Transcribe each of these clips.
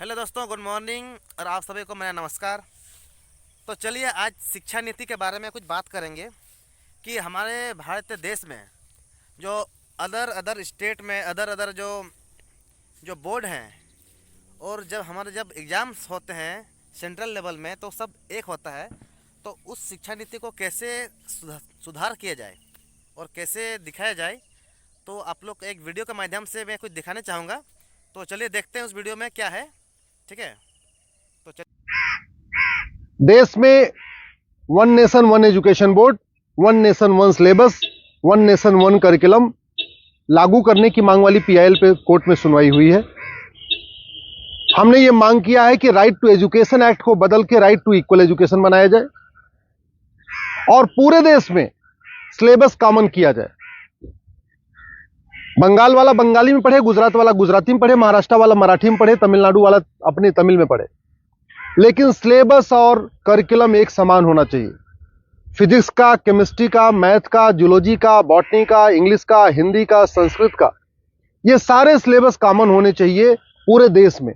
Hello दोस्तों, good morning और आप सभी को मेरा नमस्कार। तो चलिए आज शिक्षा नीति के बारे में कुछ बात करेंगे कि हमारे भारत देश में जो अदर अदर स्टेट में अदर अदर जो जो बोर्ड हैं और जब एग्ज़ाम्स होते हैं सेंट्रल लेवल में तो सब एक होता है। तो उस शिक्षा नीति को कैसे सुधार किया जाए और कैसे दिखाया जाए, तो आप लोग एक वीडियो के माध्यम से मैं कुछ दिखाने चाहूँगा। तो चलिए देखते हैं उस वीडियो में क्या है। ठीक है, तो देश में one nation one education board, one nation one syllabus, one nation one curriculum लागू करने की मांग वाली पीआईएल पे कोर्ट में सुनवाई हुई है। हमने ये मांग किया है कि राइट टू एजुकेशन एक्ट को बदल के राइट टू इक्वल एजुकेशन बनाया जाए और पूरे देश में सिलेबस कॉमन किया जाए। बंगाल वाला बंगाली में पढ़े, गुजरात वाला गुजराती में पढ़े, महाराष्ट्र वाला मराठी में पढ़े, तमिलनाडु वाला अपने तमिल में पढ़े, लेकिन सिलेबस और करिकुलम एक समान होना चाहिए। फिजिक्स का, केमिस्ट्री का, मैथ का, जूलॉजी का, बॉटनी का, इंग्लिश का, हिंदी का, संस्कृत का, ये सारे सिलेबस कॉमन होने चाहिए पूरे देश में।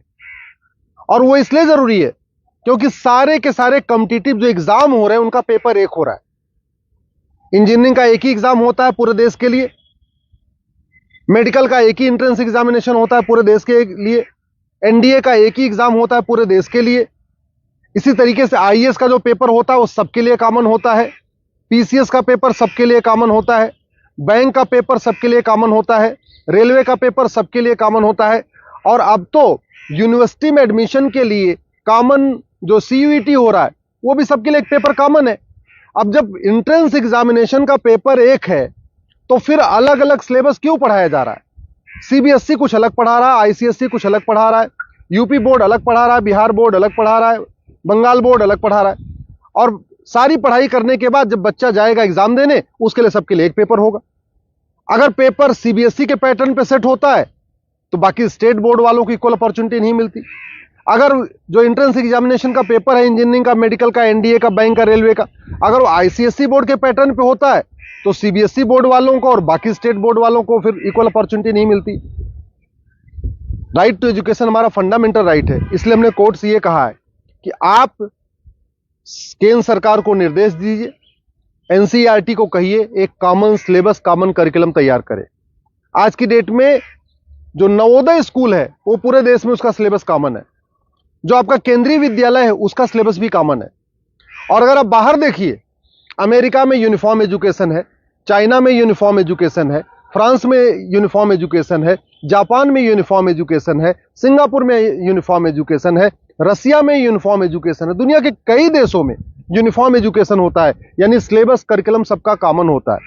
और वो इसलिए जरूरी है क्योंकि सारे के सारे कॉम्पिटिटिव जो एग्जाम हो रहे हैं उनका पेपर एक हो रहा है। इंजीनियरिंग का एक ही एग्जाम होता है पूरे देश के लिए, मेडिकल का एक ही एंट्रेंस एग्जामिनेशन होता है पूरे देश के लिए, एनडीए का एक ही एग्जाम होता है पूरे देश के लिए। इसी तरीके से आईएएस का जो पेपर होता है वो सबके लिए कॉमन होता है, पीसीएस का पेपर सबके लिए कॉमन होता है, बैंक का पेपर सबके लिए कॉमन होता है, रेलवे का पेपर सबके लिए कॉमन होता है। और अब तो यूनिवर्सिटी में एडमिशन के लिए कॉमन जो सीयूईटी हो रहा है वो भी सबके लिए एक पेपर कॉमन है। अब जब एंट्रेंस एग्जामिनेशन का पेपर एक है तो फिर अलग अलग सिलेबस क्यों पढ़ाया जा रहा है? सीबीएसई कुछ अलग पढ़ा रहा है, आईसीएसई कुछ अलग पढ़ा रहा है, यूपी बोर्ड अलग पढ़ा रहा है, बिहार बोर्ड अलग पढ़ा रहा है, बंगाल बोर्ड अलग पढ़ा रहा है। और सारी पढ़ाई करने के बाद जब बच्चा जाएगा एग्जाम देने, उसके लिए सबके लिए एक पेपर होगा। अगर पेपर सीबीएसई के पैटर्न पे सेट होता है तो बाकी स्टेट बोर्ड वालों को इक्वल अपॉर्चुनिटी नहीं मिलती। अगर जो एंट्रेंस एग्जामिनेशन का पेपर है इंजीनियरिंग का, मेडिकल का, एनडीए का, बैंक का, रेलवे का, अगर वो आईसीएसई बोर्ड के पैटर्न पे होता है तो सीबीएसई बोर्ड वालों को और बाकी स्टेट बोर्ड वालों को फिर इक्वल अपॉर्चुनिटी नहीं मिलती। राइट टू एजुकेशन हमारा फंडामेंटल राइट है, इसलिए हमने कोर्ट से ये कहा है कि आप केंद्र सरकार को निर्देश दीजिए, एनसीईआरटी को कहिए एक कॉमन सिलेबस, कॉमन करिकुलम तैयार करे। आज की डेट में जो नवोदय स्कूल है वो पूरे देश में उसका सिलेबस कॉमन है, जो आपका केंद्रीय विद्यालय है उसका सिलेबस भी कॉमन है। और अगर आप बाहर देखिए, अमेरिका में यूनिफॉर्म एजुकेशन है, चाइना में यूनिफॉर्म एजुकेशन है, फ्रांस में यूनिफॉर्म एजुकेशन है, जापान में यूनिफॉर्म एजुकेशन है, सिंगापुर में यूनिफॉर्म एजुकेशन है, रसिया में यूनिफॉर्म एजुकेशन है, दुनिया के कई देशों में यूनिफॉर्म एजुकेशन होता है, यानी सिलेबस करिकुलम सबका कॉमन होता है।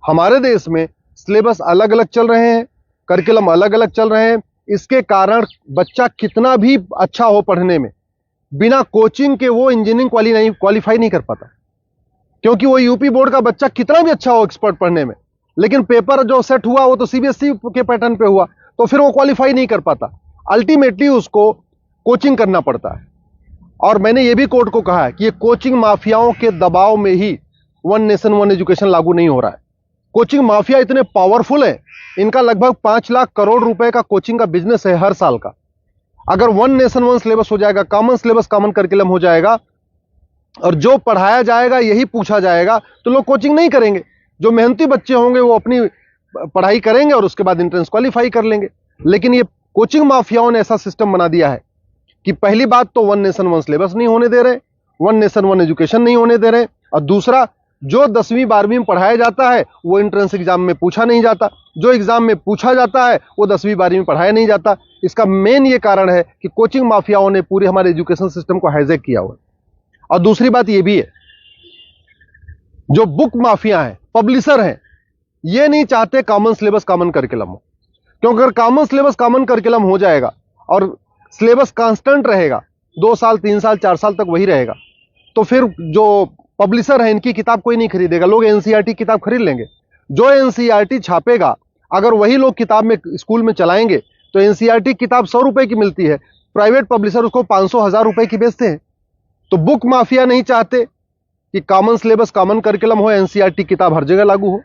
हमारे देश में सिलेबस अलग अलग चल रहे हैं, करिकुलम अलग अलग चल रहे हैं। इसके कारण बच्चा कितना भी अच्छा हो पढ़ने में, बिना कोचिंग के वो इंजीनियरिंग क्वालिफाई नहीं कर पाता, क्योंकि वो यूपी बोर्ड का बच्चा कितना भी अच्छा हो एक्सपर्ट पढ़ने में, लेकिन पेपर जो सेट हुआ वो तो सीबीएसई के पैटर्न पे हुआ, तो फिर वो क्वालिफाई नहीं कर पाता। अल्टीमेटली उसको कोचिंग करना पड़ता है। और मैंने ये भी कोर्ट को कहा है कि ये कोचिंग माफियाओं के दबाव में ही वन नेशन वन एजुकेशन लागू नहीं हो रहा है। कोचिंग माफिया इतने पावरफुल है, इनका लगभग 5 लाख करोड़ रुपए का कोचिंग का बिजनेस है हर साल का। अगर वन नेशन वन सिलेबस हो जाएगा, कॉमन सिलेबस, कॉमन करिकुलम हो जाएगा और जो पढ़ाया जाएगा यही पूछा जाएगा, तो लोग कोचिंग नहीं करेंगे। जो मेहनती बच्चे होंगे वो अपनी पढ़ाई करेंगे और उसके बाद एंट्रेंस क्वालिफाई कर लेंगे। लेकिन ये कोचिंग माफियाओं ने ऐसा सिस्टम बना दिया है कि पहली बात तो वन नेशन वन सिलेबस नहीं होने दे रहे, वन नेशन वन एजुकेशन नहीं होने दे रहे, और दूसरा जो 10वीं 12वीं में पढ़ाया जाता है वो एंट्रेंस एग्जाम में पूछा नहीं जाता, जो एग्जाम में पूछा जाता है वो 10वीं 12वीं में पढ़ाया नहीं जाता। इसका मेन ये कारण है कि कोचिंग माफियाओं ने पूरे हमारे एजुकेशन सिस्टम को हाईजैक किया हुआ है। और दूसरी बात ये भी है, जो बुक माफिया हैं, पब्लिशर हैं, ये नहीं चाहते कॉमन सिलेबस कॉमन करिकुलम हो, क्योंकि अगर कॉमन सिलेबस कॉमन करिकुलम हो जाएगा और सिलेबस कांस्टेंट रहेगा, 2 साल 3 साल 4 साल तक वही रहेगा, तो फिर जो पब्लिशर है इनकी किताब कोई नहीं खरीदेगा, लोग एनसीईआरटी किताब खरीद लेंगे। जो एनसीईआरटी छापेगा अगर वही लोग किताब में स्कूल में चलाएंगे तो एनसीईआरटी किताब 100 रुपए की मिलती है, प्राइवेट पब्लिशर उसको 500-1000 रुपए की बेचते हैं। तो बुक माफिया नहीं चाहते कि कॉमन सिलेबस कॉमन करिकुलम हो, एनसीईआरटी किताब हर जगह लागू हो।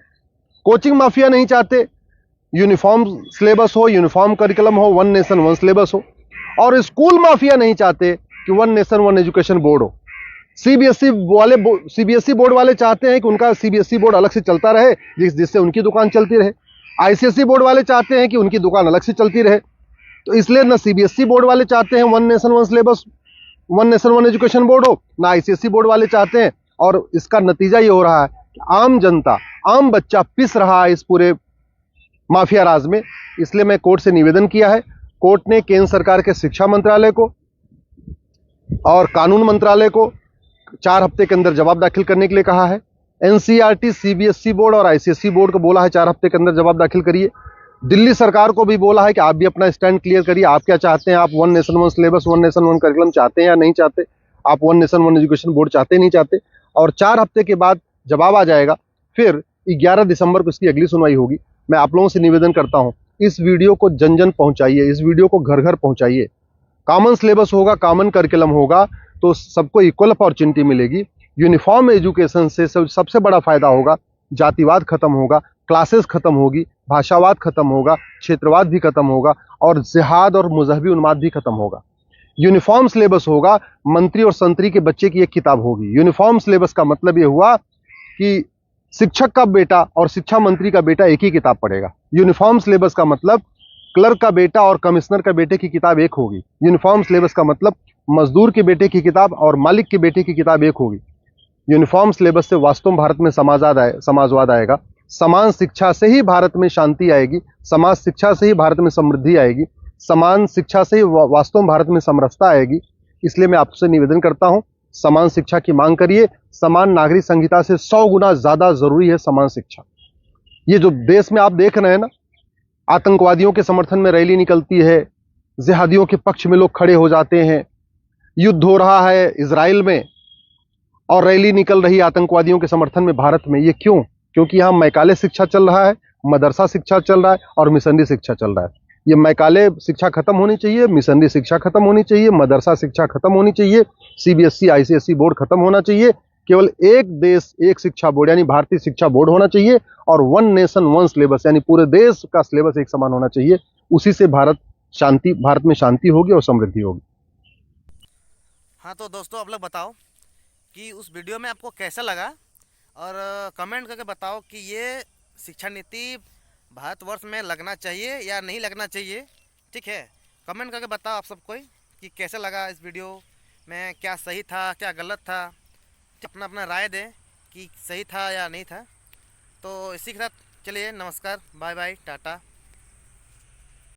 कोचिंग माफिया नहीं चाहते यूनिफॉर्म सिलेबस हो, यूनिफॉर्म करिकुलम हो, वन नेशन वन सिलेबस हो। और स्कूल माफिया नहीं चाहते कि one nation one education board हो। सीबीएसई बोर्ड वाले चाहते हैं कि उनका सीबीएसई बोर्ड अलग से चलता रहे, जिससे उनकी दुकान चलती रहे। आईसीएसई बोर्ड वाले चाहते हैं कि उनकी दुकान अलग से चलती रहे। तो इसलिए ना सीबीएसई बोर्ड वाले चाहते हैं one nation one syllabus, one nation one education board हो, ना आईसीएसई बोर्ड वाले चाहते हैं। और इसका नतीजा ये हो रहा है कि आम जनता, आम बच्चा पिस रहा है इस पूरे माफिया राज में। इसलिए मैं कोर्ट से निवेदन किया है। कोर्ट ने केंद्र सरकार के शिक्षा मंत्रालय को और कानून मंत्रालय को 4 हफ्ते के अंदर जवाब दाखिल करने के लिए कहा है। एनसीईआरटी, सीबीएसई बोर्ड और आईसीएसई बोर्ड को बोला है 4 हफ्ते के अंदर जवाब दाखिल करिए। दिल्ली सरकार को भी बोला है कि आप भी अपना स्टैंड क्लियर करिए, आप क्या चाहते हैं, आप one nation one syllabus, one nation one curriculum चाहते हैं या नहीं चाहते, आप one nation one education board चाहते नहीं चाहते। और 4 हफ्ते के बाद जवाब आ जाएगा, फिर 11 दिसंबर को इसकी अगली सुनवाई होगी। मैं आप लोगों से निवेदन करता हूं, इस वीडियो को जन जन पहुंचाइए, इस वीडियो को घर घर पहुंचाइए। कॉमन सिलेबस होगा, कॉमन करिकुलम होगा तो सबको इक्वल अपॉर्चुनिटी मिलेगी। यूनिफॉर्म एजुकेशन से सबसे बड़ा फायदा होगा, जातिवाद खत्म होगा, क्लासेस खत्म होगी, भाषावाद खत्म होगा, क्षेत्रवाद भी खत्म होगा और जिहाद और मजहबी उन्माद भी खत्म होगा। यूनिफॉर्म सिलेबस होगा, मंत्री और संतरी के बच्चे की एक किताब होगी। यूनिफॉर्म सिलेबस का मतलब यह हुआ कि शिक्षक का बेटा और शिक्षा मंत्री का बेटा एक ही किताब पढ़ेगा। यूनिफॉर्म सिलेबस का मतलब क्लर्क का बेटा और कमिश्नर का बेटे की किताब एक होगी। यूनिफॉर्म सिलेबस का मतलब मजदूर के बेटे की किताब और मालिक के बेटे की किताब एक होगी। यूनिफॉर्म सिलेबस से वास्तव में भारत में समाजवाद आएगा। समान शिक्षा से ही भारत में शांति आएगी, समाज शिक्षा से ही भारत में समृद्धि आएगी, समान शिक्षा से ही वास्तव में भारत में समरसता आएगी। इसलिए मैं आपसे निवेदन करता हूं, समान शिक्षा की मांग करिए। समान नागरिक संहिता से 100 गुना ज्यादा जरूरी है समान शिक्षा। ये जो देश में आप देख रहे हैं ना, आतंकवादियों के समर्थन में रैली निकलती है, जिहादियों के पक्ष में लोग खड़े हो जाते हैं, युद्ध हो रहा है इजराइल में और रैली निकल रही है आतंकवादियों के समर्थन में भारत में। ये क्यों? क्योंकि यहाँ मैकाले शिक्षा चल रहा है, मदरसा शिक्षा चल रहा है और मिशनरी शिक्षा चल रहा है। ये मैकाले शिक्षा खत्म होनी चाहिए, मिशनरी शिक्षा खत्म होनी चाहिए, मदरसा शिक्षा खत्म होनी चाहिए, सीबीएसई आईसीएसई बोर्ड खत्म होना चाहिए। केवल एक देश एक शिक्षा बोर्ड यानी भारतीय शिक्षा बोर्ड होना चाहिए और वन नेशन वन सिलेबस यानी पूरे देश का सिलेबस एक समान होना चाहिए। उसी से भारत में शांति होगी और समृद्धि होगी। हाँ तो दोस्तों, आप लोग बताओ कि उस वीडियो में आपको कैसा लगा और कमेंट करके बताओ कि ये शिक्षा नीति भारतवर्ष में लगना चाहिए या नहीं लगना चाहिए। ठीक है, कमेंट करके बताओ आप सबको कि कैसा लगा इस वीडियो में, क्या सही था क्या गलत था। अपना अपना राय दें कि सही था या नहीं था। तो इसी के साथ चलिए, नमस्कार, बाय बाय, टाटा।